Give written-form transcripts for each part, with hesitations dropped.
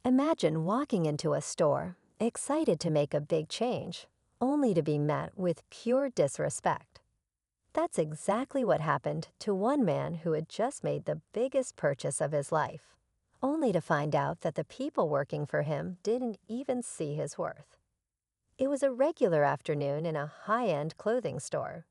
Imagine walking into a store, excited to make a big change, only to be met with pure disrespect. That's exactly what happened to one man who had just made the biggest purchase of his life, only to find out that the people working for him didn't even see his worth. It was a regular afternoon in a high-end clothing store.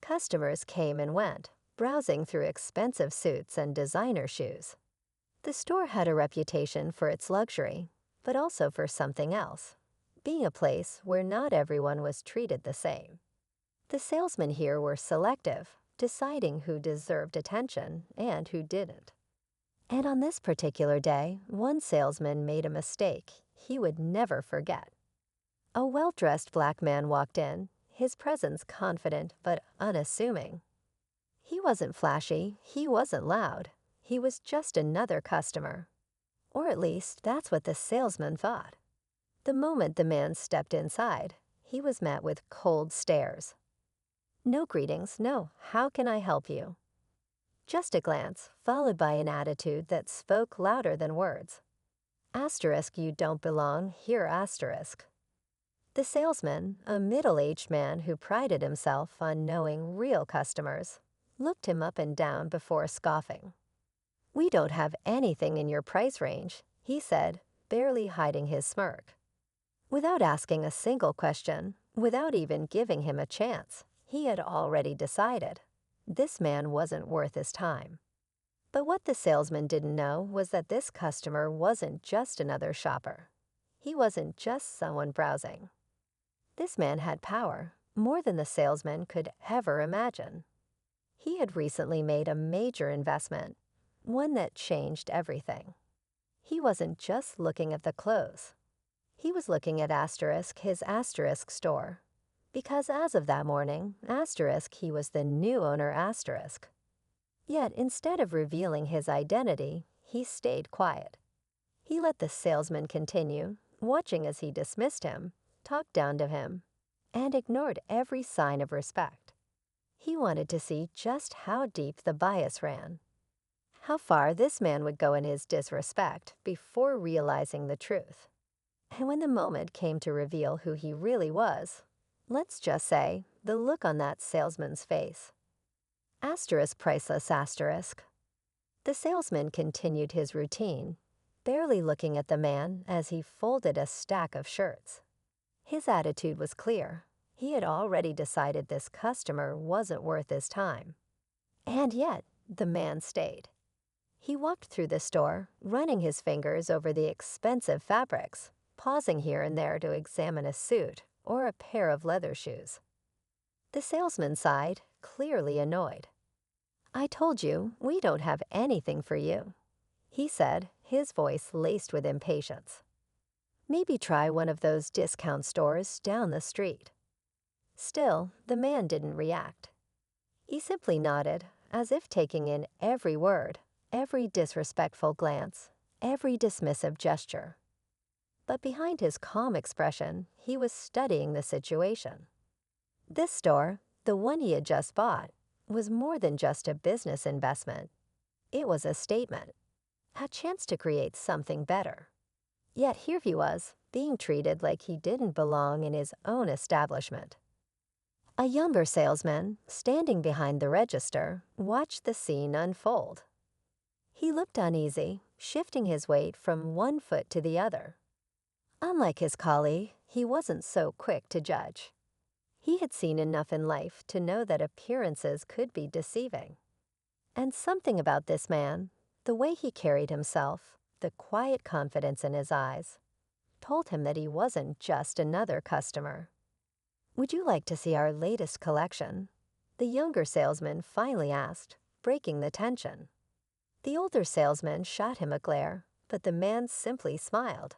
Customers came and went, browsing through expensive suits and designer shoes. The store had a reputation for its luxury, but also for something else, being a place where not everyone was treated the same. The salesmen here were selective, deciding who deserved attention and who didn't. And on this particular day, one salesman made a mistake he would never forget. A well-dressed black man walked in, his presence confident but unassuming. He wasn't flashy, he wasn't loud. He was just another customer. Or at least that's what the salesman thought. The moment the man stepped inside, he was met with cold stares. No greetings, no, how can I help you? Just a glance, followed by an attitude that spoke louder than words. Asterisk, you don't belong, here asterisk. The salesman, a middle-aged man who prided himself on knowing real customers, looked him up and down before scoffing. We don't have anything in your price range, he said, barely hiding his smirk. Without asking a single question, without even giving him a chance, he had already decided. This man wasn't worth his time. But what the salesman didn't know was that this customer wasn't just another shopper. He wasn't just someone browsing. This man had power, more than the salesman could ever imagine. He had recently made a major investment, one that changed everything. He wasn't just looking at the clothes. He was looking at Asterisk, his Asterisk store. Because as of that morning, Asterisk, he was the new owner Asterisk. Yet instead of revealing his identity, he stayed quiet. He let the salesman continue, watching as he dismissed him, talked down to him, and ignored every sign of respect. He wanted to see just how deep the bias ran, how far this man would go in his disrespect before realizing the truth. And when the moment came to reveal who he really was, let's just say the look on that salesman's face. Asterisk, priceless asterisk. The salesman continued his routine, barely looking at the man as he folded a stack of shirts. His attitude was clear. He had already decided this customer wasn't worth his time. And yet, the man stayed. He walked through the store, running his fingers over the expensive fabrics, pausing here and there to examine a suit or a pair of leather shoes. The salesman sighed, clearly annoyed. I told you, we don't have anything for you, he said, his voice laced with impatience. Maybe try one of those discount stores down the street. Still, the man didn't react. He simply nodded, as if taking in every word, every disrespectful glance, every dismissive gesture. But behind his calm expression, he was studying the situation. This store, the one he had just bought, was more than just a business investment. It was a statement, a chance to create something better. Yet here he was, being treated like he didn't belong in his own establishment. A younger salesman, standing behind the register, watched the scene unfold. He looked uneasy, shifting his weight from one foot to the other. Unlike his colleague, he wasn't so quick to judge. He had seen enough in life to know that appearances could be deceiving. And something about this man, the way he carried himself, the quiet confidence in his eyes, told him that he wasn't just another customer. Would you like to see our latest collection? The younger salesman finally asked, breaking the tension. The older salesman shot him a glare, but the man simply smiled.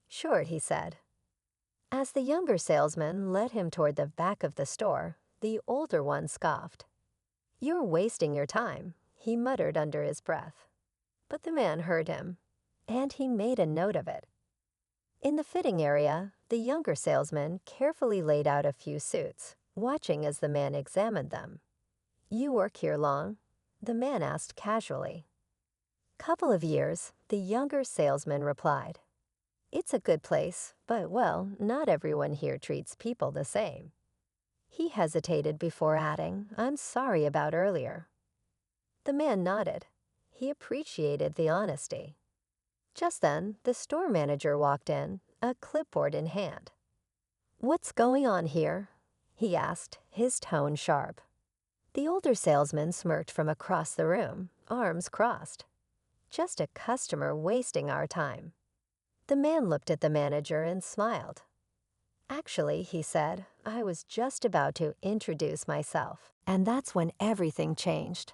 Sure, he said. As the younger salesman led him toward the back of the store, the older one scoffed. You're wasting your time, he muttered under his breath. But the man heard him, and he made a note of it. In the fitting area, the younger salesman carefully laid out a few suits, watching as the man examined them. You work here long? The man asked casually. Couple of years, the younger salesman replied. It's a good place, but well, not everyone here treats people the same. He hesitated before adding, I'm sorry about earlier. The man nodded. He appreciated the honesty. Just then, the store manager walked in, a clipboard in hand. What's going on here? He asked, his tone sharp. The older salesman smirked from across the room, arms crossed. Just a customer wasting our time. The man looked at the manager and smiled. Actually, he said, I was just about to introduce myself. And that's when everything changed.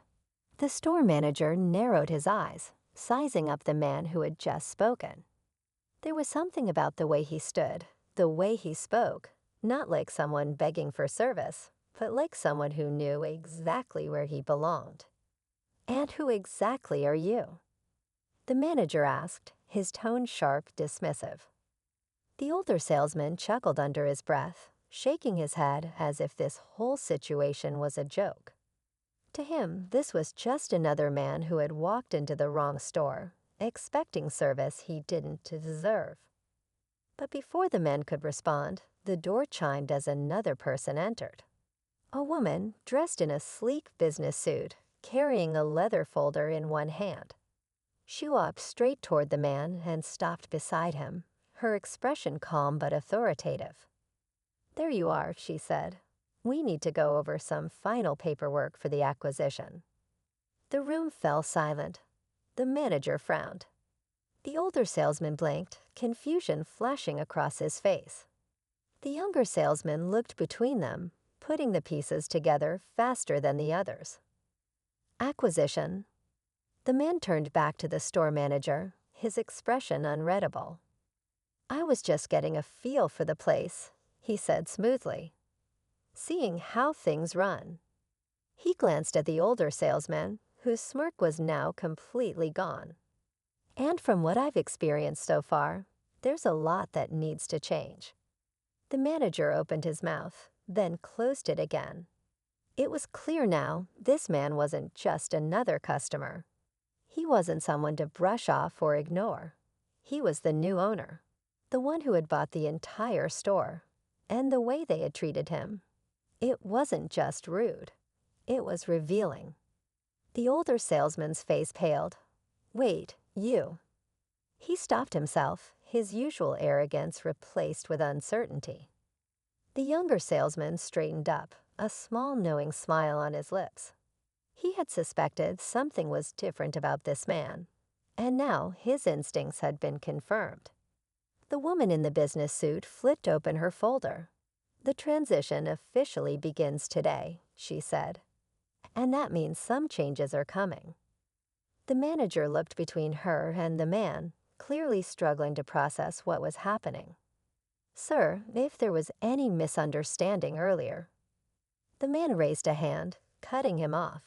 The store manager narrowed his eyes, sizing up the man who had just spoken. There was something about the way he stood, the way he spoke, not like someone begging for service, but like someone who knew exactly where he belonged. And who exactly are you? The manager asked, his tone sharp, dismissive. The older salesman chuckled under his breath, shaking his head as if this whole situation was a joke. To him, this was just another man who had walked into the wrong store, expecting service he didn't deserve. But before the man could respond, the door chimed as another person entered. A woman dressed in a sleek business suit, carrying a leather folder in one hand. She walked straight toward the man and stopped beside him, her expression calm but authoritative. There you are, she said. We need to go over some final paperwork for the acquisition. The room fell silent. The manager frowned. The older salesman blinked, confusion flashing across his face. The younger salesman looked between them, putting the pieces together faster than the others. Acquisition. The man turned back to the store manager, his expression unreadable. I was just getting a feel for the place, he said smoothly. Seeing how things run. He glanced at the older salesman, whose smirk was now completely gone. And from what I've experienced so far, there's a lot that needs to change. The manager opened his mouth, then closed it again. It was clear now this man wasn't just another customer. He wasn't someone to brush off or ignore. He was the new owner, the one who had bought the entire store, and the way they had treated him. It wasn't just rude. It was revealing. The older salesman's face paled. Wait, you. He stopped himself, his usual arrogance replaced with uncertainty. The younger salesman straightened up, a small knowing smile on his lips. He had suspected something was different about this man, and now his instincts had been confirmed. The woman in the business suit flipped open her folder. The transition officially begins today, she said. And that means some changes are coming. The manager looked between her and the man, clearly struggling to process what was happening. Sir, if there was any misunderstanding earlier. The man raised a hand, cutting him off.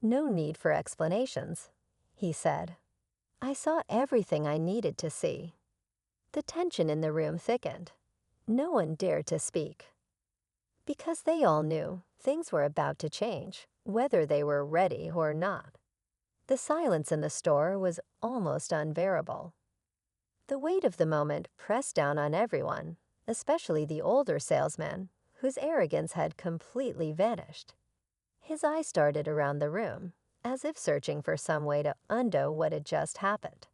No need for explanations, he said. I saw everything I needed to see. The tension in the room thickened. No one dared to speak. Because they all knew things were about to change, whether they were ready or not. The silence in the store was almost unbearable. The weight of the moment pressed down on everyone, especially the older salesman, whose arrogance had completely vanished. His eyes darted around the room, as if searching for some way to undo what had just happened.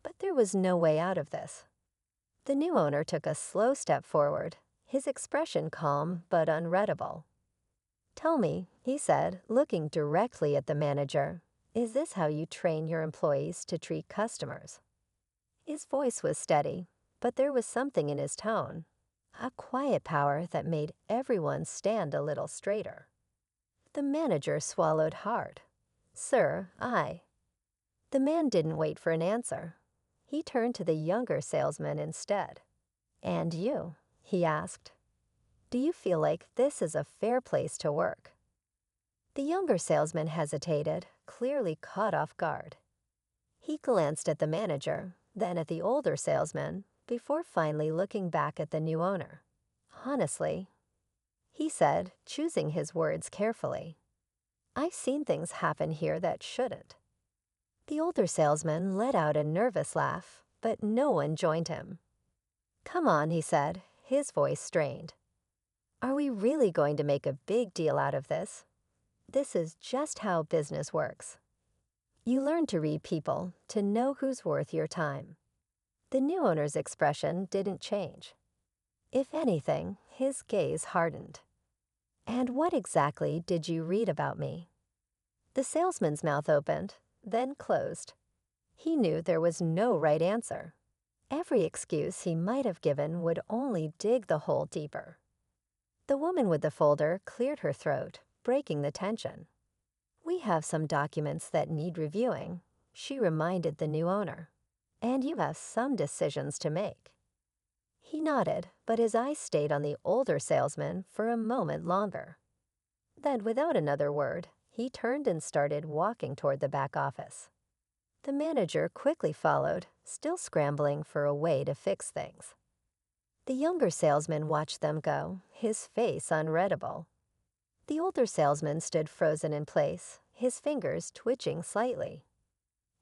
But there was no way out of this. The new owner took a slow step forward, his expression calm but unreadable. Tell me, he said, looking directly at the manager, is this how you train your employees to treat customers? His voice was steady, but there was something in his tone, a quiet power that made everyone stand a little straighter. The manager swallowed hard. Sir, I. The man didn't wait for an answer. He turned to the younger salesman instead. And you, he asked. Do you feel like this is a fair place to work? The younger salesman hesitated, clearly caught off guard. He glanced at the manager, then at the older salesman, before finally looking back at the new owner. Honestly, he said, choosing his words carefully. I've seen things happen here that shouldn't. The older salesman let out a nervous laugh, but no one joined him. "Come on," he said, his voice strained. "Are we really going to make a big deal out of this? This is just how business works. You learn to read people, to know who's worth your time." The new owner's expression didn't change. If anything, his gaze hardened. "And what exactly did you read about me?" The salesman's mouth opened, then closed. He knew there was no right answer. Every excuse he might have given would only dig the hole deeper. The woman with the folder cleared her throat, breaking the tension. "We have some documents that need reviewing," she reminded the new owner. "And you have some decisions to make." He nodded, but his eyes stayed on the older salesman for a moment longer. Then, without another word, he turned and started walking toward the back office. The manager quickly followed, still scrambling for a way to fix things. The younger salesman watched them go, his face unreadable. The older salesman stood frozen in place, his fingers twitching slightly.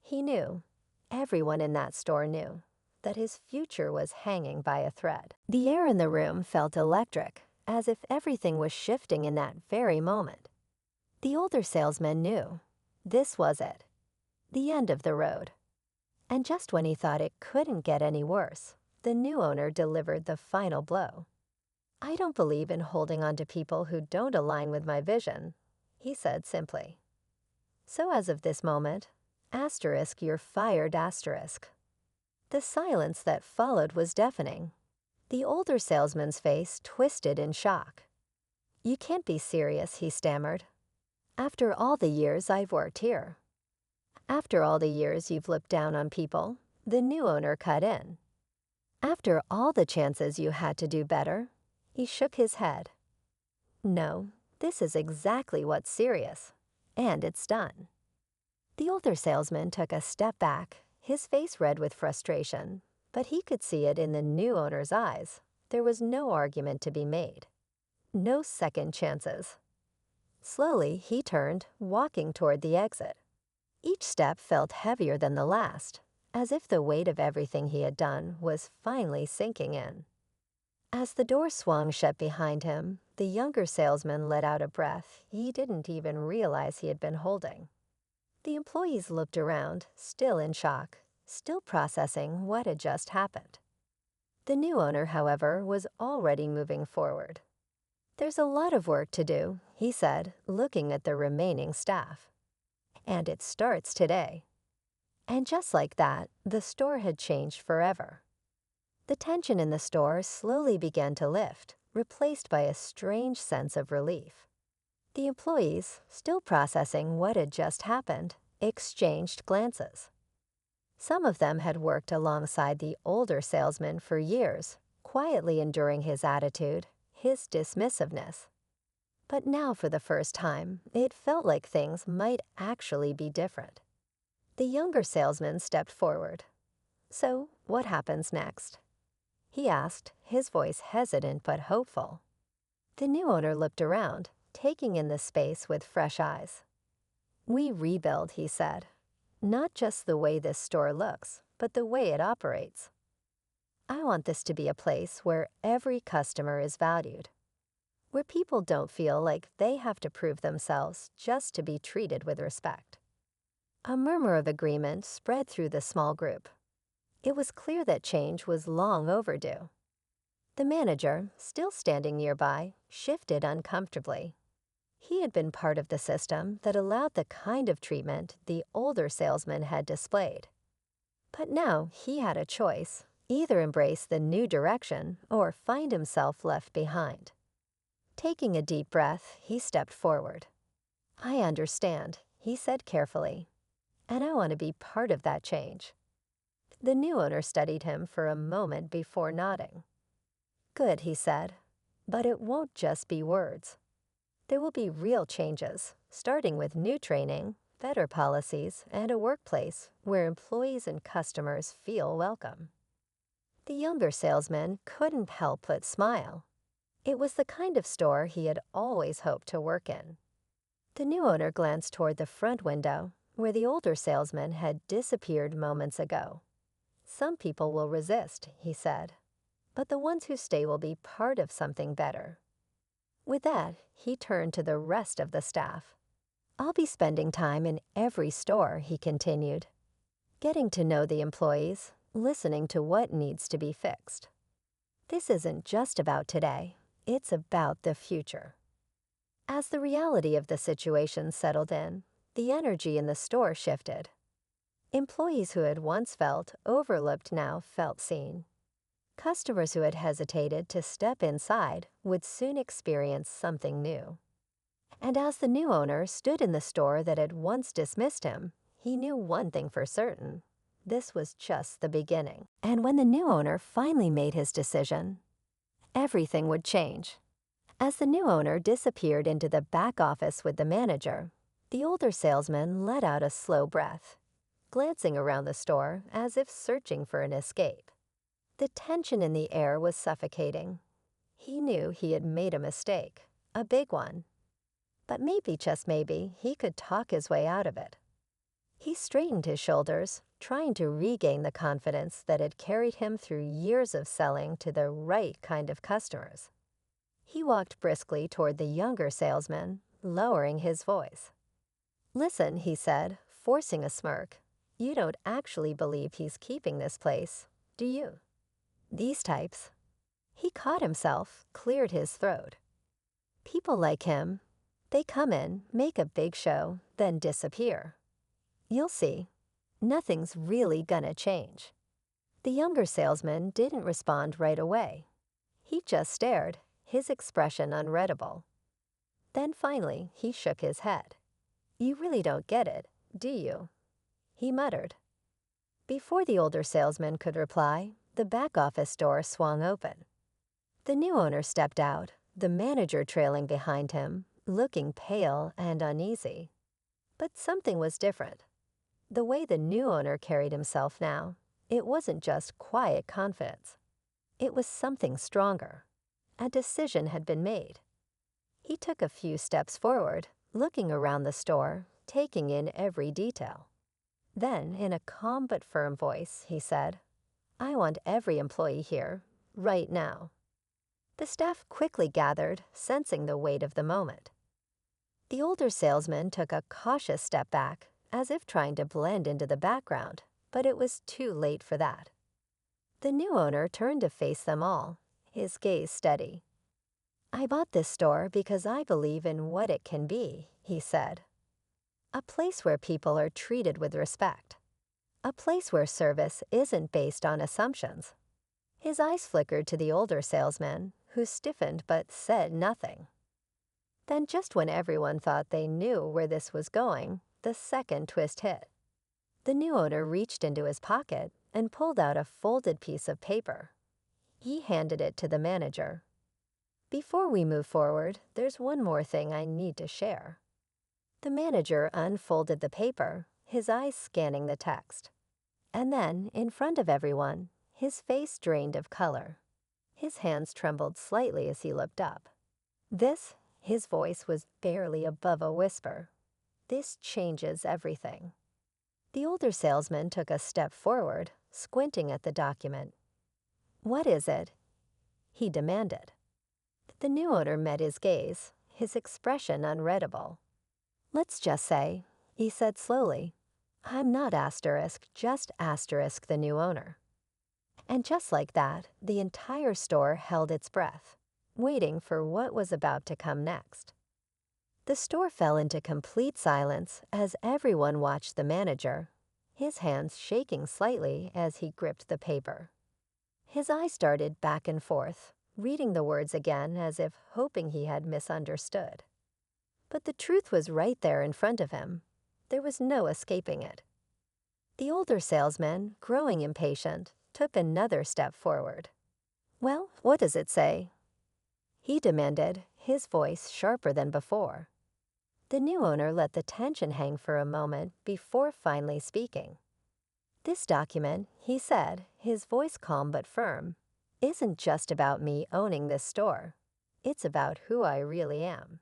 He knew, everyone in that store knew, that his future was hanging by a thread. The air in the room felt electric, as if everything was shifting in that very moment. The older salesman knew. This was it. The end of the road. And just when he thought it couldn't get any worse, the new owner delivered the final blow. "I don't believe in holding on to people who don't align with my vision," he said simply. "So as of this moment, you're fired, The silence that followed was deafening. The older salesman's face twisted in shock. "You can't be serious," he stammered. "After all the years I've worked here." "After all the years you've looked down on people," the new owner cut in. "After all the chances you had to do better." He shook his head. "No, this is exactly what's serious. And it's done." The older salesman took a step back, his face red with frustration, but he could see it in the new owner's eyes. There was no argument to be made. No second chances. Slowly, he turned, walking toward the exit. Each step felt heavier than the last, as if the weight of everything he had done was finally sinking in. As the door swung shut behind him, the younger salesman let out a breath he didn't even realize he had been holding. The employees looked around, still in shock, still processing what had just happened. The new owner, however, was already moving forward. "There's a lot of work to do," he said, looking at the remaining staff. "And it starts today." And just like that, the store had changed forever. The tension in the store slowly began to lift, replaced by a strange sense of relief. The employees, still processing what had just happened, exchanged glances. Some of them had worked alongside the older salesman for years, quietly enduring his attitude, his dismissiveness. But now, for the first time, it felt like things might actually be different. The younger salesman stepped forward. "So, what happens next?" he asked, his voice hesitant but hopeful. The new owner looked around, taking in the space with fresh eyes. "We rebuild," he said. "Not just the way this store looks, but the way it operates. I want this to be a place where every customer is valued, where people don't feel like they have to prove themselves just to be treated with respect." A murmur of agreement spread through the small group. It was clear that change was long overdue. The manager, still standing nearby, shifted uncomfortably. He had been part of the system that allowed the kind of treatment the older salesman had displayed. But now he had a choice, either embrace the new direction or find himself left behind. Taking a deep breath, he stepped forward. "I understand," he said carefully, "and I want to be part of that change." The new owner studied him for a moment before nodding. "Good," he said, "but it won't just be words. There will be real changes, starting with new training, better policies, and a workplace where employees and customers feel welcome." The younger salesman couldn't help but smile. It was the kind of store he had always hoped to work in. The new owner glanced toward the front window, where the older salesman had disappeared moments ago. Some people will resist, he said, but the ones who stay will be part of something better. With that, he turned to the rest of the staff. I'll be spending time in every store, he continued, getting to know the employees, listening to what needs to be fixed. This isn't just about today, it's about the future. As the reality of the situation settled in, the energy in the store shifted. Employees who had once felt overlooked now felt seen. Customers who had hesitated to step inside would soon experience something new. And as the new owner stood in the store that had once dismissed him, he knew one thing for certain. This was just the beginning. And when the new owner finally made his decision, everything would change. As the new owner disappeared into the back office with the manager, the older salesman let out a slow breath, glancing around the store as if searching for an escape. The tension in the air was suffocating. He knew he had made a mistake, a big one. But maybe, just maybe, he could talk his way out of it. He straightened his shoulders, trying to regain the confidence that had carried him through years of selling to the right kind of customers. He walked briskly toward the younger salesman, lowering his voice. "Listen," he said, forcing a smirk. "You don't actually believe he's keeping this place, do you? These types." He caught himself, cleared his throat. "People like him, they come in, make a big show, then disappear. You'll see. Nothing's really gonna change." The younger salesman didn't respond right away. He just stared, his expression unreadable. Then finally, he shook his head. "You really don't get it, do you?" he muttered. Before the older salesman could reply, the back office door swung open. The new owner stepped out, the manager trailing behind him, looking pale and uneasy. But something was different. The way the new owner carried himself now, it wasn't just quiet confidence. It was something stronger. A decision had been made. He took a few steps forward, looking around the store, taking in every detail. Then, in a calm but firm voice, he said, "I want every employee here, right now." The staff quickly gathered, sensing the weight of the moment. The older salesman took a cautious step back, as if trying to blend into the background, but it was too late for that. The new owner turned to face them all, his gaze steady. "I bought this store because I believe in what it can be," he said. "A place where people are treated with respect. A place where service isn't based on assumptions." His eyes flickered to the older salesman, who stiffened but said nothing. Then, just when everyone thought they knew where this was going, the second twist hit. The new owner reached into his pocket and pulled out a folded piece of paper. He handed it to the manager. "Before we move forward, there's one more thing I need to share." The manager unfolded the paper, his eyes scanning the text. And then, in front of everyone, his face drained of color. His hands trembled slightly as he looked up. "This," his voice was barely above a whisper, "this changes everything." The older salesman took a step forward, squinting at the document. "What is it?" he demanded. The new owner met his gaze, his expression unreadable. "Let's just say," he said slowly, "I'm not asterisk, just asterisk the new owner." And just like that, the entire store held its breath, waiting for what was about to come next. The store fell into complete silence as everyone watched the manager, his hands shaking slightly as he gripped the paper. His eyes darted back and forth, reading the words again as if hoping he had misunderstood. But the truth was right there in front of him. There was no escaping it. The older salesman, growing impatient, took another step forward. "Well, what does it say?" he demanded, his voice sharper than before. The new owner let the tension hang for a moment before finally speaking. "This document," he said, his voice calm but firm, "isn't just about me owning this store. It's about who I really am."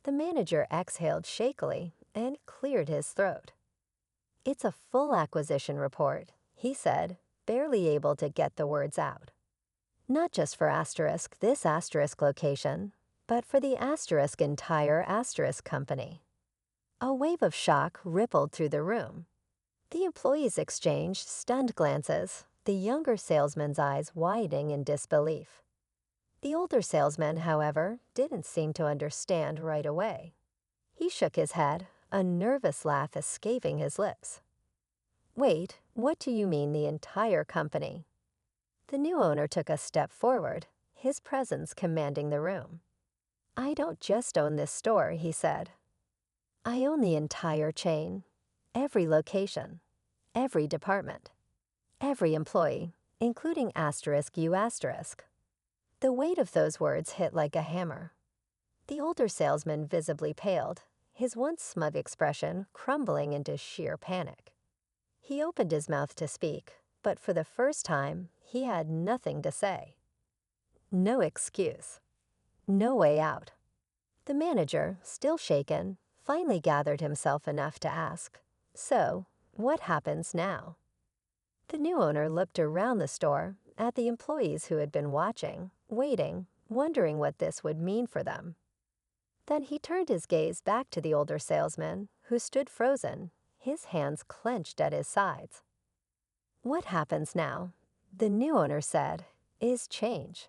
The manager exhaled shakily, and cleared his throat. "It's a full acquisition report," he said, barely able to get the words out. "Not just for Asterisk, this Asterisk location, but for the Asterisk entire Asterisk company." A wave of shock rippled through the room. The employees exchanged stunned glances, the younger salesman's eyes widening in disbelief. The older salesman, however, didn't seem to understand right away. He shook his head, a nervous laugh escaping his lips. "Wait, what do you mean the entire company?" The new owner took a step forward, his presence commanding the room. "I don't just own this store," he said. "I own the entire chain, every location, every department, every employee, including Asterisk U Asterisk." The weight of those words hit like a hammer. The older salesman visibly paled, his once smug expression crumbling into sheer panic. He opened his mouth to speak, but for the first time, he had nothing to say. No excuse. No way out. The manager, still shaken, finally gathered himself enough to ask, "So, what happens now?" The new owner looked around the store at the employees who had been watching, waiting, wondering what this would mean for them. Then he turned his gaze back to the older salesman, who stood frozen, his hands clenched at his sides. "What happens now," the new owner said, "is change.